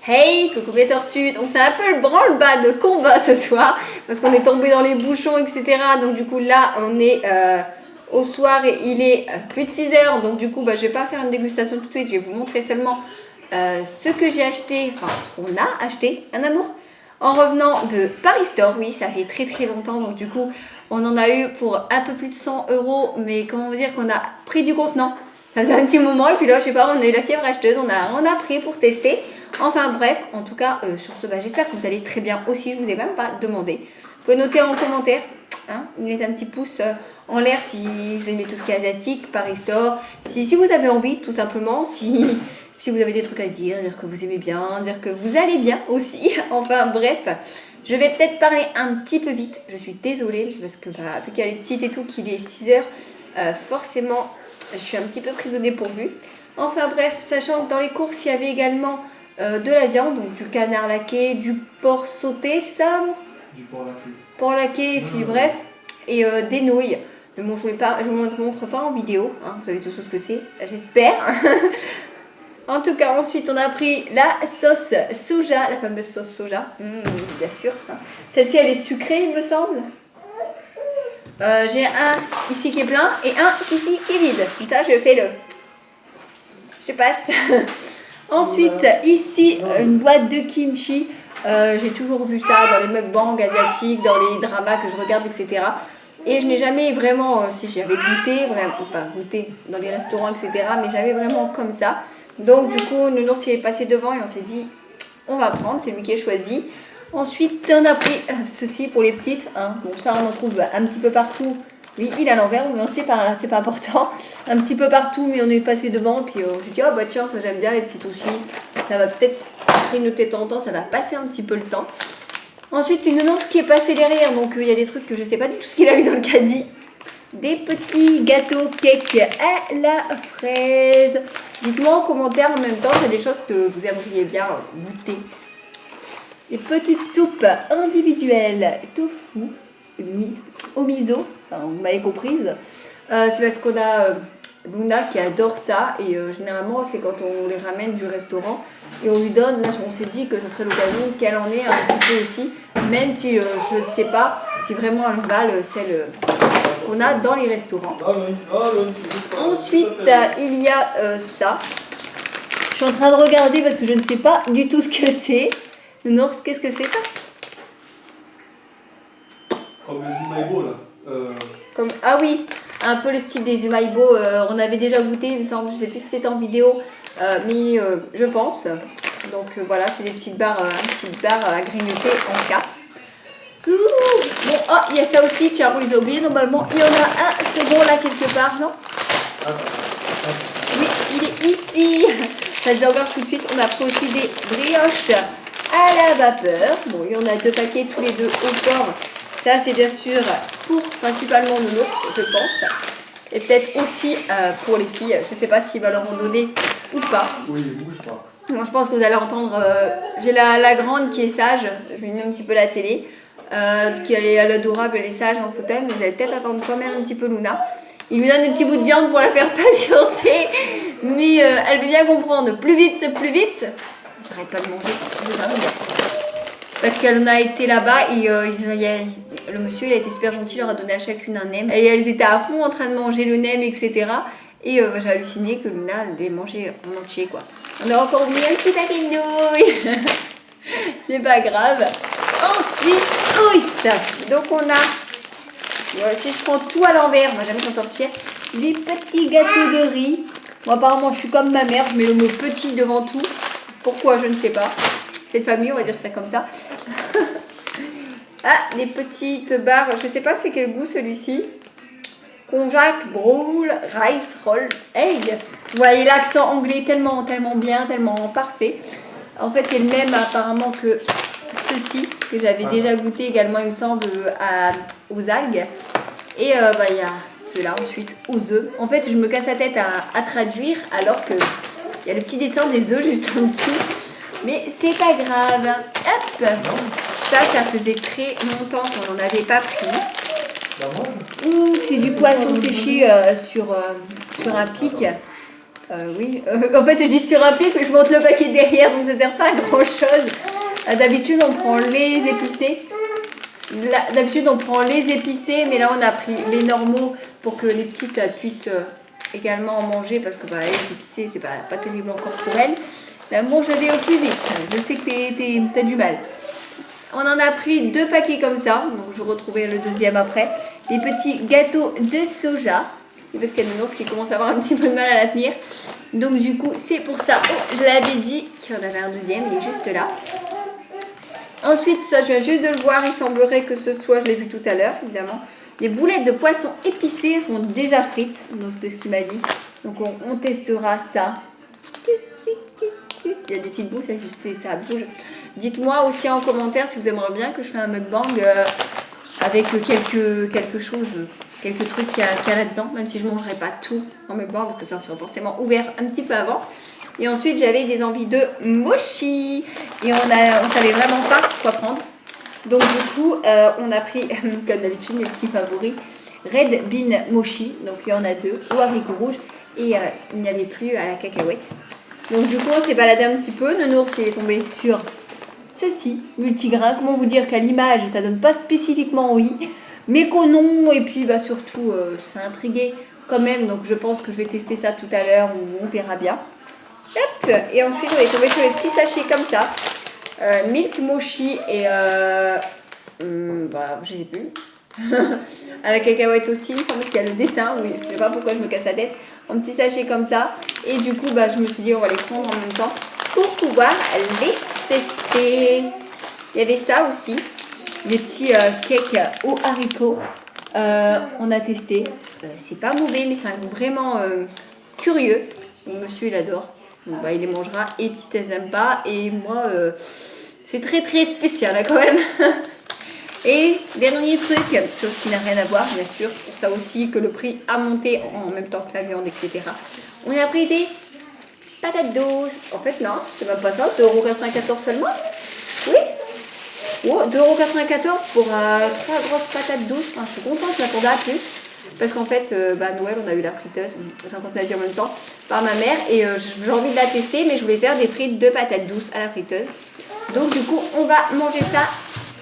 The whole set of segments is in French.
Hey, coucou mes tortues. Donc c'est un peu le branle-bas de combat ce soir parce qu'on est tombé dans les bouchons, etc. Donc du coup là on est au soir et il est plus de 6 heures. Donc du coup je vais pas faire une dégustation tout de suite. Je vais vous montrer seulement ce que j'ai acheté, enfin ce qu'on a acheté, un amour, en revenant de Paris Store. Oui, ça fait très longtemps. Donc du coup on en a eu pour un peu plus de 100 €. Mais comment vous dire qu'on a pris du contenant. Ça faisait un petit moment et puis là je sais pas, on a eu la fièvre acheteuse. On a pris pour tester. Enfin bref, en tout cas, sur ce, j'espère que vous allez très bien aussi. Je vous ai même pas demandé. Vous pouvez noter en commentaire, mettez un petit pouce en l'air si vous aimez tout ce qui est asiatique, Paris Store. Si vous avez envie, tout simplement. Si vous avez des trucs à dire que vous aimez bien, dire que vous allez bien aussi. Enfin bref, je vais peut-être parler un petit peu vite. Je suis désolée, parce que vu qu'il y a les petites et tout, qu'il est 6 heures, forcément, je suis un petit peu prise au dépourvu. Enfin bref, sachant que dans les courses, il y avait également de la viande, donc du canard laqué, du porc sauté, c'est ça amour? Du porc laqué. Porc laqué, et puis bref, et des nouilles. Mais bon, je vous montre pas en vidéo, vous savez tous ce que c'est, j'espère. En tout cas, ensuite, on a pris la sauce soja, la fameuse sauce soja, bien sûr. Celle-ci, elle est sucrée, il me semble. J'ai un ici qui est plein et un ici qui est vide. Comme ça, je fais je passe. Ensuite, ici, une boîte de kimchi. J'ai toujours vu ça dans les mukbangs asiatiques, dans les dramas que je regarde, etc. Et je n'ai jamais vraiment, si j'avais goûté, goûté dans les restaurants, etc. Mais jamais vraiment comme ça. Donc du coup, Nounours est passé devant et on s'est dit, on va prendre, c'est lui qui est choisi. Ensuite, on a pris ceci pour les petites. Bon, ça, on en trouve un petit peu partout. Oui, il est à l'envers, mais c'est pas important. Un petit peu partout, mais on est passé devant. Puis j'ai dit, oh bah tiens, ça j'aime bien les petites aussi. Ça va peut-être grignoter de temps en temps, ça va passer un petit peu le temps. Ensuite, c'est Nounours qui est passé derrière. Donc il y a des trucs que je sais pas du tout ce qu'il a eu dans le caddie. Des petits gâteaux cake à la fraise. Dites-moi en commentaire en même temps, c'est des choses que vous aimeriez bien goûter. Des petites soupes individuelles tofu au miso, vous m'avez comprise. C'est parce qu'on a Luna qui adore ça et généralement c'est quand on les ramène du restaurant et on lui donne, là on s'est dit que ça serait l'occasion qu'elle en ait un petit peu aussi, même si je ne sais pas si vraiment elle valent celle qu'on a dans les restaurants. Ensuite il y a ça. Je suis en train de regarder parce que je ne sais pas du tout ce que c'est. Nounours, qu'est-ce que c'est ça? Comme les Zumaibo là. Ah oui, un peu le style des Zumaibo. On avait déjà goûté, il me semble, je ne sais plus si c'était en vidéo, mais je pense. Donc voilà, c'est des petites barres, à grignoter en cas. Bon, oh, il y a ça aussi, tiens, on les a oubliés normalement. Il y en a un second là quelque part, non? Oui, il est ici. Ça se encore tout de suite. On a pris aussi des brioches à la vapeur. Bon, il y en a 2 paquets, tous les deux au porc. Ça, c'est bien sûr pour principalement Nounours, je pense. Et peut-être aussi pour les filles. Je ne sais pas s'il va leur en donner ou pas. Oui, il bouge pas. Bon, je pense que vous allez entendre. J'ai la grande qui est sage. Je lui mets un petit peu la télé. Elle est adorable, elle est sage en fauteuil. Mais vous allez peut-être attendre quand même un petit peu Luna. Il lui donne des petits bouts de viande pour la faire patienter. Mais elle veut bien comprendre. Plus vite. J'arrête pas de manger. Parce qu'elle en a été là-bas et le monsieur il a été super gentil, il leur a donné à chacune un nem. Et elles étaient à fond en train de manger le nem, etc. Et j'ai halluciné que Luna l'ait mangé en entier quoi. On a encore mis un petit paquet de nouilles. C'est pas grave. Ensuite, oui ça. Donc on a, si je prends tout à l'envers, on va jamais s'en sortir, des petits gâteaux de riz. Bon apparemment je suis comme ma mère, je mets le mot petit devant tout. Pourquoi je ne sais pas. Cette famille, on va dire ça comme ça. Ah, des petites barres. Je ne sais pas c'est quel goût celui-ci. Konjac, Browl, Rice, Roll, Egg. Vous voyez l'accent anglais tellement bien, tellement parfait. En fait, c'est le même apparemment que ceci, que j'avais déjà goûté également, il me semble, aux algues. Et il y a ceux-là ensuite aux œufs. En fait, je me casse la tête à traduire alors que il y a le petit dessin des œufs juste en dessous. Mais c'est pas grave. Hop. Ça faisait très longtemps qu'on n'en avait pas pris. C'est du poisson séché sur un pic. Oui, en fait je dis sur un pic mais je monte le paquet derrière donc ça sert pas à grand chose. D'habitude on prend les épicés. D'habitude on prend les épicés mais là on a pris les normaux pour que les petites puissent également en manger parce que bah, les épicés c'est pas terrible encore pour elles. Là, bon je vais au plus vite, je sais que t'as du mal. On en a pris 2 paquets comme ça, donc je retrouvais le deuxième après. Des petits gâteaux de soja. Parce qu'il y a une ours qui commence à avoir un petit peu de mal à la tenir. Donc du coup, c'est pour ça. Oh, je l'avais dit qu'il y en avait un deuxième, il est juste là. Ensuite, ça je viens juste de le voir, il semblerait que ce soit, je l'ai vu tout à l'heure évidemment, des boulettes de poisson épicées, elles sont déjà frites, donc de ce qu'il m'a dit. Donc on testera ça. Il y a des petites boules, ça bouge. Dites-moi aussi en commentaire si vous aimeriez bien que je fasse un mukbang avec quelque chose, quelques trucs qu'il y a là-dedans, même si je ne mangerai pas tout en mukbang parce que ça sera forcément ouvert un petit peu avant. Et ensuite, j'avais des envies de mochi et on savait vraiment pas quoi prendre. Donc du coup, on a pris, comme d'habitude, mes petits favoris, Red Bean Mochi. Donc il y en a 2, au haricot rouge et il n'y avait plus à la cacahuète. Donc du coup, on s'est baladé un petit peu. Nounours, il est tombé sur ceci, multigrain. Comment vous dire qu'à l'image, ça donne pas spécifiquement oui, mais qu'au nom, et puis bah, surtout, ça intrigué quand même. Donc je pense que je vais tester ça tout à l'heure, on verra bien. Hop. Et ensuite, on est tombé sur les petits sachets comme ça. Milk Mochi et... bah, je sais plus. À la cacahuète aussi, il me semble qu'il y a le dessin, oui, je sais pas pourquoi je me casse la tête. Un petit sachet comme ça. Et du coup, bah, je me suis dit, on va les prendre en même temps pour pouvoir les tester. Il y avait ça aussi, des petits cakes aux haricots. On a testé. C'est pas mauvais, mais c'est un goût vraiment curieux. Mon monsieur, il adore. Donc, bah, il les mangera et petits, elles n'aiment pas. Et moi, c'est très très spécial hein, quand même. Et dernier truc, chose qui n'a rien à voir, bien sûr, pour ça aussi que le prix a monté en même temps que la viande, etc. On a pris des patates douces. En fait, non, c'est même pas ça, 2,94 € seulement. Oui. Oh, 2,94 € pour 3 grosses patates douces. Enfin, je suis contente, je m'attendais à plus. Parce qu'en fait, Noël, on a eu la friteuse, j'en compte la dire en même temps, par ma mère. Et j'ai envie de la tester, mais je voulais faire des frites de patates douces à la friteuse. Donc du coup, on va manger ça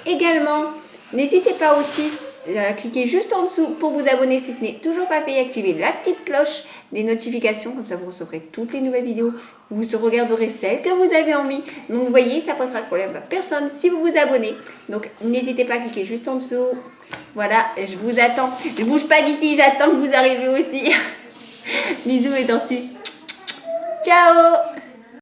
également. N'hésitez pas aussi à cliquer juste en dessous pour vous abonner si ce n'est toujours pas fait et activer la petite cloche des notifications. Comme ça, vous recevrez toutes les nouvelles vidéos. Vous regarderez celles que vous avez envie. Donc, vous voyez, ça ne posera de problème à personne si vous vous abonnez. Donc, n'hésitez pas à cliquer juste en dessous. Voilà, je vous attends. Je ne bouge pas d'ici, j'attends que vous arriviez aussi. Bisous les tortues. Ciao!